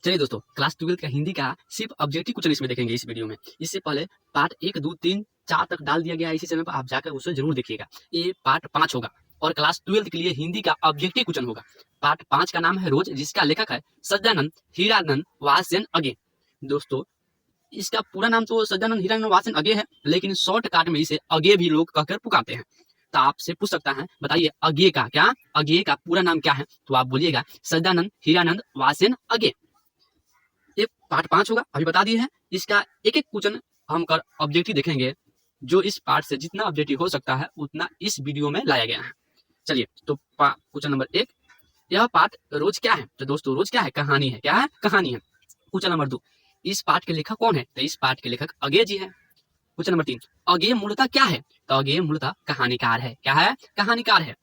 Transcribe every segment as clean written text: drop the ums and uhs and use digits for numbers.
चलिए दोस्तों, क्लास 12 का हिंदी का सिर्फ ऑब्जेक्टिव क्वेश्चन इसमें देखेंगे इस वीडियो में। इससे पहले पार्ट 1, 2, 3, 4 तक डाल दिया गया है इसी चैनल पर, आप जाकर उसे जरूर देखिएगा। ये पार्ट 5 होगा और क्लास 12 के लिए हिंदी का ऑब्जेक्टिव क्वेश्चन होगा। पार्ट 5 का नाम है रोज, जिसका लेखक है सज्जानंद हीरानंद वात्स्यन अगे। दोस्तों, इसका पूरा नाम तो सज्जानंद हीरानंद वात्स्यन अगे है, लेकिन शॉर्टकट में इसे अगे भी लोग कहकर पुकारते हैं। तो आपसे पूछ सकता है, बताइए अगे का क्या, अगे का पूरा नाम क्या है? तो आप बोलिएगा सज्जानंद हीरानंद वात्स्यन अगे। ये पार्ट 5 होगा, अभी बता दिए हैं। इसका एक एक क्वेश्चन हम कर ऑब्जेक्टिव देखेंगे। जो इस पार्ट से जितना ऑब्जेक्टिव हो सकता है उतना इस वीडियो में लाया गया है। चलिए, तो क्वेश्चन नंबर 1, यह पार्ट रोज क्या है? तो दोस्तों, रोज क्या है? कहानी है। क्या है? कहानी है। क्वेश्चन नंबर 2, इस पार्ट के लेखक कौन है? तो इस पार्ट के लेखक अगे जी है। क्वेश्चन नंबर 3, अगे मूलतः क्या है? तो अगे मूलतः कहानीकार है। क्या है? कहानीकार है।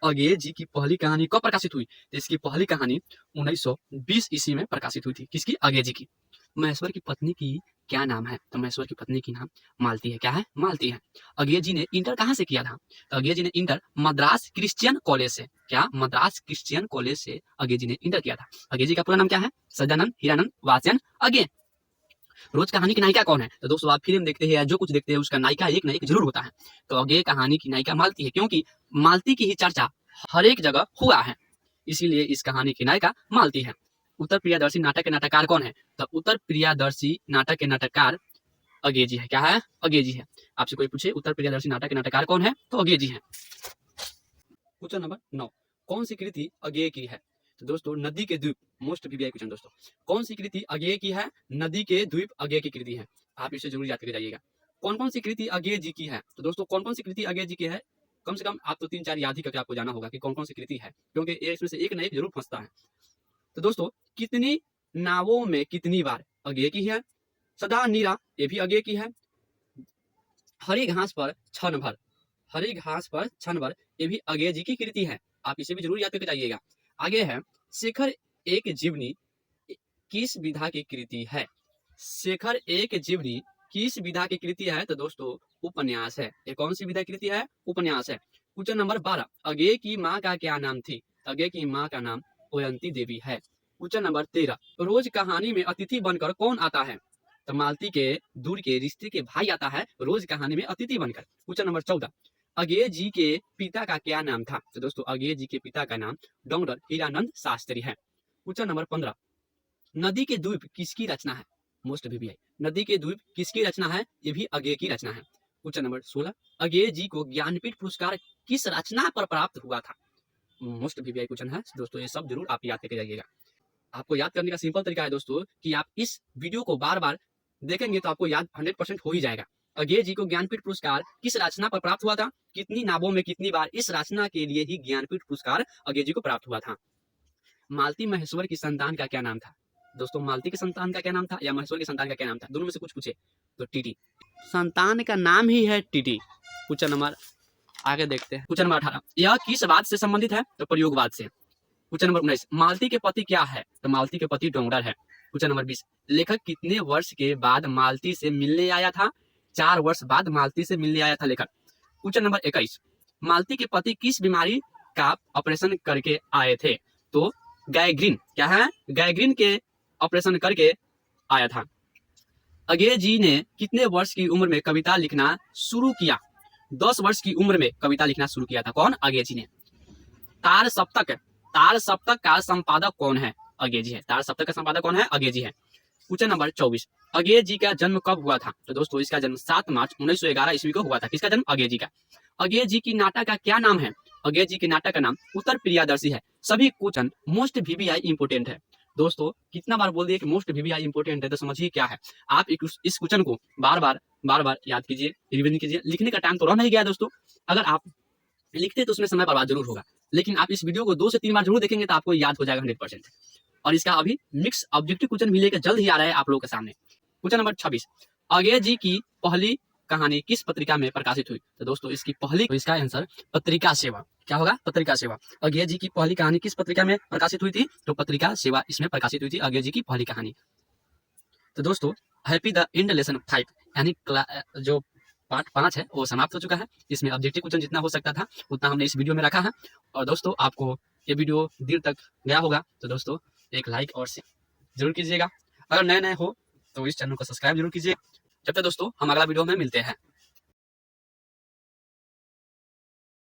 अगे जी की पहली कहानी कब प्रकाशित हुई? तो इसकी पहली कहानी 1920 ईस्वी में प्रकाशित हुई थी। किसकी? अगे जी की। महेश्वर की पत्नी की क्या नाम है? तो महेश्वर की पत्नी की नाम मालती है। क्या है? मालती है। अगे जी ने इंटर कहाँ से किया था? तो अगे जी ने इंटर मद्रास क्रिश्चियन कॉलेज से। क्या? मद्रास क्रिश्चियन कॉलेज से अगे जी ने इंटर किया था। अगे जी का पूरा नाम क्या है? सज्जानंद हीरानंद वात्स्यन अगे। रोज कहानी की नायिका कौन है? तो दोस्तों, आप फिल्म देखते हैं या जो कुछ देखते हैं उसका नायिका एक ना एक जरूर होता है। तो अगे कहानी की नायिका मालती है, क्योंकि मालती की ही चर्चा हर एक जगह हुआ है, इसीलिए इस कहानी की नायिका मालती है। उत्तर प्रियदर्शी नाटक के नाटककार कौन है? तो उत्तर प्रियदर्शी नाटक के नाटककार अगे जी है। क्या है? अगे जी है। आपसे कोई पूछे उत्तर प्रियदर्शी नाटक के नाटककार कौन है? तो अगे जी है। क्वेश्चन नंबर 9, कौन सी कृति अगे की है? तो दोस्तों, नदी के द्वीप, मोस्ट वीवीआई क्वेश्चन दोस्तों। कौन सी कृति अगे की है? नदी के द्वीप अगे की कृति है। आप इसे जरूर याद करके जाइएगा। कौन कौन सी कृति अगे जी की है? तो दोस्तों, कौन कौन सी कृति अगे जी की है, कम से कम आप तो 3-4 याद ही करके आपको जाना होगा कि कौन कौन सी कृति है, क्योंकि इसमें से एक ना एक जरूर फंसता है। तो दोस्तों, कितनी नावों में कितनी बार, अगे की है। सदा नीरा, ये भी अगे की है। हरी घास पर क्षण भर, हरी घास पर क्षण भर, ये भी अगे जी की कृति है। आप इसे भी जरूर याद करके जाइएगा। आगे है, शेखर एक जीवनी किस विधा की कृति है? शेखर एक जीवनी किस विधा की कृति है? तो दोस्तों, उपन्यास है। ये कौन सी विधा की कृति है? उपन्यास है। क्वेश्चन नंबर 12, अगे की माँ का क्या नाम थी? अगे की माँ का नाम ओयंती देवी है। क्वेश्चन नंबर 13, रोज कहानी में अतिथि बनकर कौन आता है? तो मालती के दूर के रिश्ते के भाई आता है रोज कहानी में अतिथि बनकर। क्वेश्चन नंबर 14, अगे जी के पिता का क्या नाम था? तो दोस्तों, अगे जी के पिता का नाम डॉक्टर हीरानंद शास्त्री है। क्वेश्चन नंबर 15, नदी के द्वीप किसकी रचना है? मोस्ट वीवीआई, नदी के द्वीप किसकी रचना है? ये भी अगे की रचना है। क्वेश्चन नंबर 16, अगे जी को ज्ञानपीठ पुरस्कार किस रचना पर प्राप्त हुआ था? मोस्ट वीवीआई क्वेश्चन है दोस्तों, ये सब जरूर आप याद करके जाइएगा। आपको याद करने का सिंपल तरीका है दोस्तों कि आप इस वीडियो को बार बार देखेंगे तो आपको याद 100% हो ही जाएगा। अगे जी को ज्ञानपीठ पुरस्कार किस रचना पर प्राप्त हुआ था? कितनी नावों में कितनी बार, इस रचना के लिए ही ज्ञानपीठ पुरस्कार अगे जी को प्राप्त हुआ था। मालती महेश्वर की संतान का क्या नाम था? दोस्तों, मालती के संतान का क्या नाम था या महेश्वर की संतान का क्या नाम था? दोनों में से कुछ पूछे तो टीटी, संतान का नाम ही है टीटी। क्वेश्चन नंबर आगे देखते हैं। क्वेश्चन नंबर 18, यह किस बात से संबंधित है? तो प्रयोगवाद से। क्वेश्चन नंबर 19, मालती के पति क्या है? तो मालती के पति डोंगरर है। क्वेश्चन नंबर 20, लेखक कितने वर्ष के बाद मालती से मिलने आया था? 4 वर्ष बाद मालती से मिलने आया था लेखक। क्वेश्चन नंबर 21, मालती के पति किस बीमारी का ऑपरेशन करके आए थे? तो गैंग्रीन। क्या है? गैंग्रीन के ऑपरेशन करके आया था। अगे जी ने कितने वर्ष की उम्र में कविता लिखना शुरू किया? 10 वर्ष की उम्र में कविता लिखना शुरू किया था। कौन? अगे जी ने। तार सप्तक का संपादक कौन है? अगे जी है। तार सप्तक का संपादक कौन है? अगे जी है। क्वेश्चन नंबर 24, अगे जी का जन्म कब हुआ था? तो दोस्तों, इसका जन्म 7 मार्च 1911 ईस्वी को हुआ था। किसका जन्म? अगे जी का। अगे जी की नाटक का क्या नाम है? अगे जी के नाटक का नाम उत्तर प्रियदर्शी है। सभी क्वेश्चन मोस्ट वीवीआई इंपोर्टेंट है। दोस्तों, कितना बार बोल दिए कि मोस्ट वीवीआई इंपोर्टेंट है, तो समझिए क्या है। आप इस क्वेश्चन को बार बार याद कीजिए, रिवीजन कीजिए। लिखने का टाइम तो रह नहीं गया दोस्तों। अगर आप लिखते तो उसमें समय बर्बाद जरूर होगा, लेकिन आप इस वीडियो को 2 से 3 बार जरूर देखेंगे तो आपको याद हो जाएगा 100%। और इसका अभी मिक्स ऑब्जेक्टिव क्वेश्चन भी लेकर जल्द ही आ रहा है आप लोगों के सामने। क्वेश्चन नंबर 26, अगे जी की पहली कहानी किस पत्रिका में प्रकाशित हुई? तो दोस्तों, इसकी पहली, तो इसका आंसर पत्रिका सेवा। क्या होगा? पत्रिका सेवा। अगे जी की पहली कहानी किस पत्रिका में प्रकाशित हुई थी? तो पत्रिका सेवा इसमें प्रकाशित हुई थी अगे जी की पहली कहानी। तो दोस्तों, हैप्पी द एंड लेसन 5 यानी जो पार्ट 5 है वो समाप्त हो चुका है। इसमें ऑब्जेक्टिव क्वेश्चन जितना हो सकता था उतना हमने इस वीडियो में रखा है। और दोस्तों, आपको ये वीडियो देर तक गया होगा तो दोस्तों एक लाइक और शेयर जरूर कीजिएगा। अगर नए नए हो तो इस चैनल को सब्सक्राइब जरूर कीजिए। जब तक दोस्तों हम अगला वीडियो में मिलते हैं।